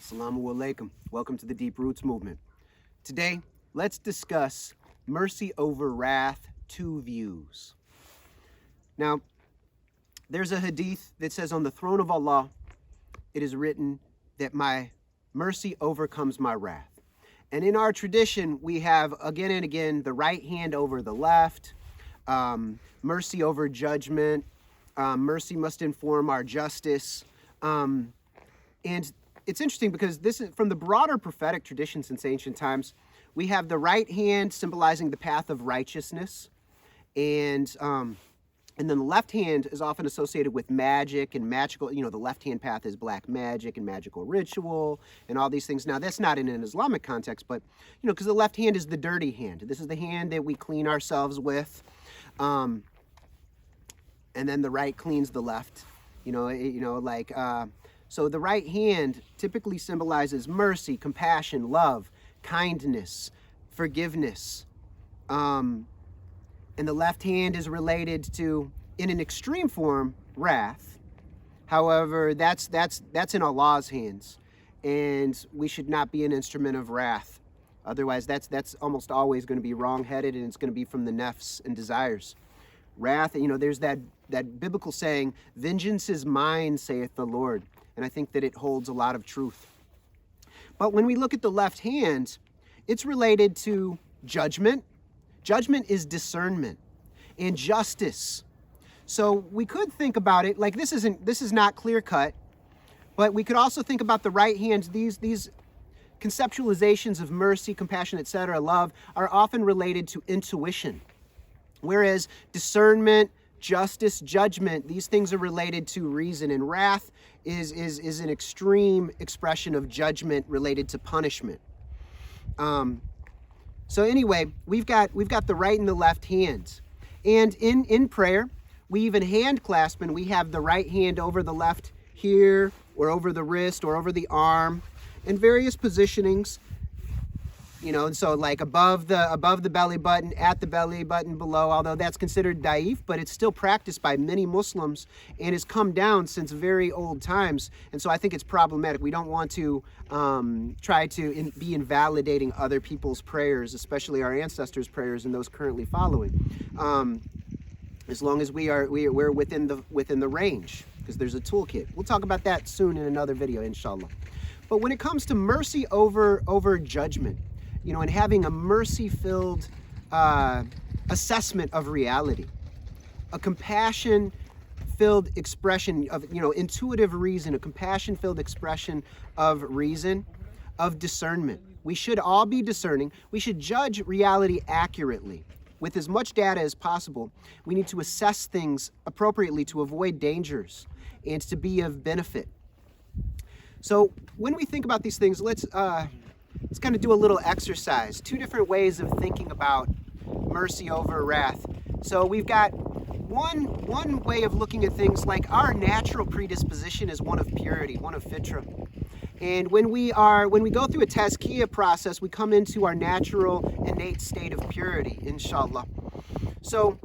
Assalamu alaikum. Welcome to the Deep Roots Movement. Today, let's discuss mercy over wrath, two views. Now, there's a hadith that says, on the throne of Allah, it is written that my mercy overcomes my wrath. And in our tradition, we have again and again the right hand over the left, mercy over judgment, mercy must inform our justice. And it's interesting because this is from the broader prophetic tradition since ancient times. We have the right hand symbolizing the path of righteousness, and then the left hand is often associated with magic and magical. You know, the left hand path is black magic and magical ritual and all these things. Now, that's not in an Islamic context, but you know, because the left hand is the dirty hand. This is the hand that we clean ourselves with, and then the right cleans the left. So the right hand typically symbolizes mercy, compassion, love, kindness, forgiveness. And the left hand is related to, in an extreme form, wrath. However, that's in Allah's hands, and we should not be an instrument of wrath. Otherwise, that's almost always going to be wrong-headed, and it's going to be from the nafs and desires. Wrath, you know, there's that biblical saying, "Vengeance is mine, saith the Lord." And I think that it holds a lot of truth. But when we look at the left hand, it's related to judgment. Judgment is discernment and justice. So we could think about it like this is not clear cut, but we could also think about the right hand. These conceptualizations of mercy, compassion, etc., love are often related to intuition, whereas discernment, justice, judgment, these things are related to reason, and wrath is an extreme expression of judgment related to punishment. So anyway, we've got the right and the left hands, and in prayer we even hand clasp, and we have the right hand over the left here, or over the wrist, or over the arm, in various positionings. You know, and so like above the belly button, at the belly button below, although that's considered daif, but it's still practiced by many Muslims and has come down since very old times. And so I think it's problematic. We don't want to try to be invalidating other people's prayers, especially our ancestors' prayers and those currently following. As long as we're within the range, because there's a toolkit. We'll talk about that soon in another video, inshallah. But when it comes to mercy over judgment, you know, and having a mercy-filled assessment of reality, a compassion-filled expression of, you know, intuitive reason, a compassion-filled expression of reason, of discernment. We should all be discerning. We should judge reality accurately. With as much data as possible, we need to assess things appropriately to avoid dangers and to be of benefit. So when we think about these things, let's kind of do a little exercise. Two different ways of thinking about mercy over wrath. So we've got one way of looking at things like our natural predisposition is one of purity, one of fitra. And when we go through a tazkiyah process, we come into our natural innate state of purity, inshallah. So,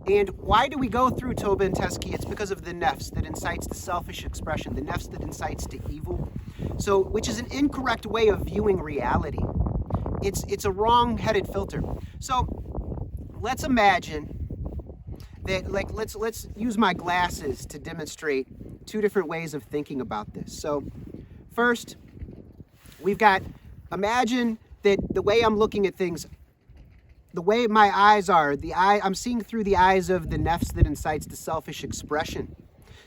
and why do we go through Tawbah and tazkiyah? It's because of the nafs that incites to selfish expression, the nafs that incites to evil. So, which is an incorrect way of viewing reality. It's a wrong-headed filter. So, let's imagine that, like, let's use my glasses to demonstrate two different ways of thinking about this. So, first, we've got, imagine that the way I'm looking at things, the way my eyes are, I'm seeing through the eyes of the nafs that incites to selfish expression.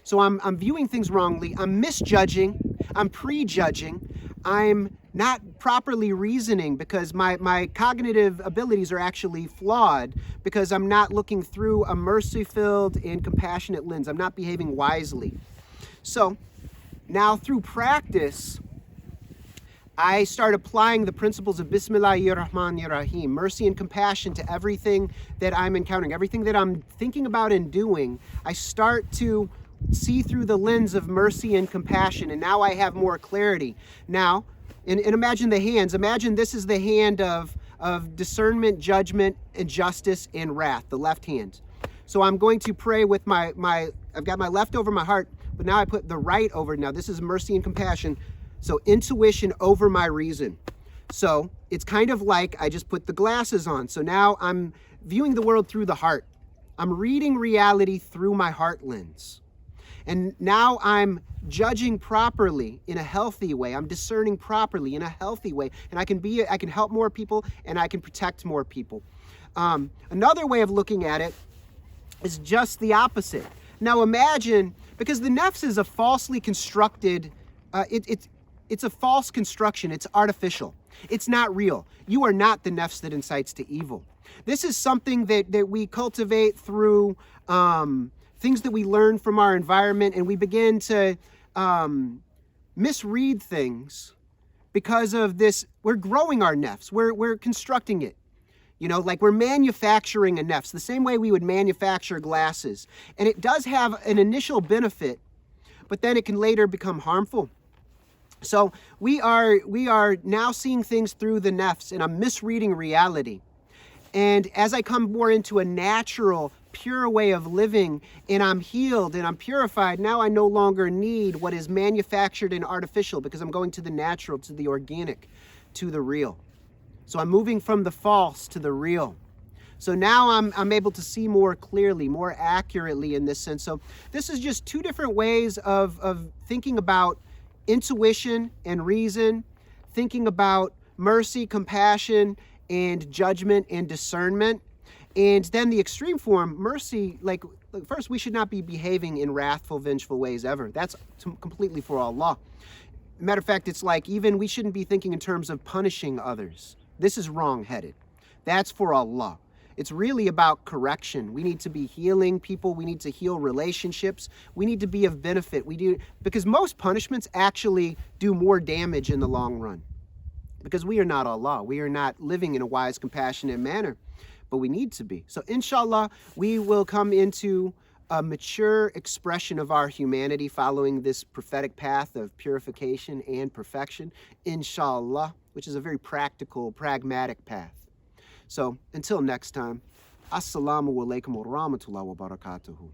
So I'm viewing things wrongly, I'm misjudging, I'm prejudging, I'm not properly reasoning because my cognitive abilities are actually flawed because I'm not looking through a mercy-filled and compassionate lens. I'm not behaving wisely. So now through practice, I start applying the principles of Bismillahir-Rahmanir-Rahim, mercy and compassion to everything that I'm encountering, everything that I'm thinking about and doing. I start to see through the lens of mercy and compassion, and now I have more clarity. Now, and imagine the hands. Imagine this is the hand of discernment, judgment, and justice and wrath, the left hand. So I'm going to pray with I've got my left over my heart, but now I put the right over. Now this is mercy and compassion. So intuition over my reason. So it's kind of like I just put the glasses on. So now I'm viewing the world through the heart. I'm reading reality through my heart lens. And now I'm judging properly in a healthy way. I'm discerning properly in a healthy way. And I can help more people, and I can protect more people. Another way of looking at it is just the opposite. Now imagine, because the nafs is a falsely constructed, it's a false construction. It's artificial. It's not real. You are not the nafs that incites to evil. This is something that we cultivate through things that we learn from our environment, and we begin to misread things because of this. We're growing our nafs. We're constructing it. You know, like we're manufacturing a nafs, the same way we would manufacture glasses. And it does have an initial benefit, but then it can later become harmful. So we are now seeing things through the nafs, and I'm misreading reality. And as I come more into a natural, pure way of living, and I'm healed and I'm purified, now I no longer need what is manufactured and artificial, because I'm going to the natural, to the organic, to the real. So I'm moving from the false to the real. So now I'm able to see more clearly, more accurately in this sense. So this is just two different ways of thinking about intuition and reason, thinking about mercy, compassion, and judgment and discernment. And then the extreme form, mercy, like first, we should not be behaving in wrathful, vengeful ways ever. That's completely for Allah. Matter of fact, it's like even we shouldn't be thinking in terms of punishing others. This is wrong-headed. That's for Allah. It's really about correction. We need to be healing people. We need to heal relationships. We need to be of benefit. Because most punishments actually do more damage in the long run. Because we are not Allah. We are not living in a wise, compassionate manner. But we need to be. So inshallah, we will come into a mature expression of our humanity following this prophetic path of purification and perfection, inshallah, which is a very practical, pragmatic path. So until next time, assalamu alaikum wa rahmatullahi wa barakatuhu.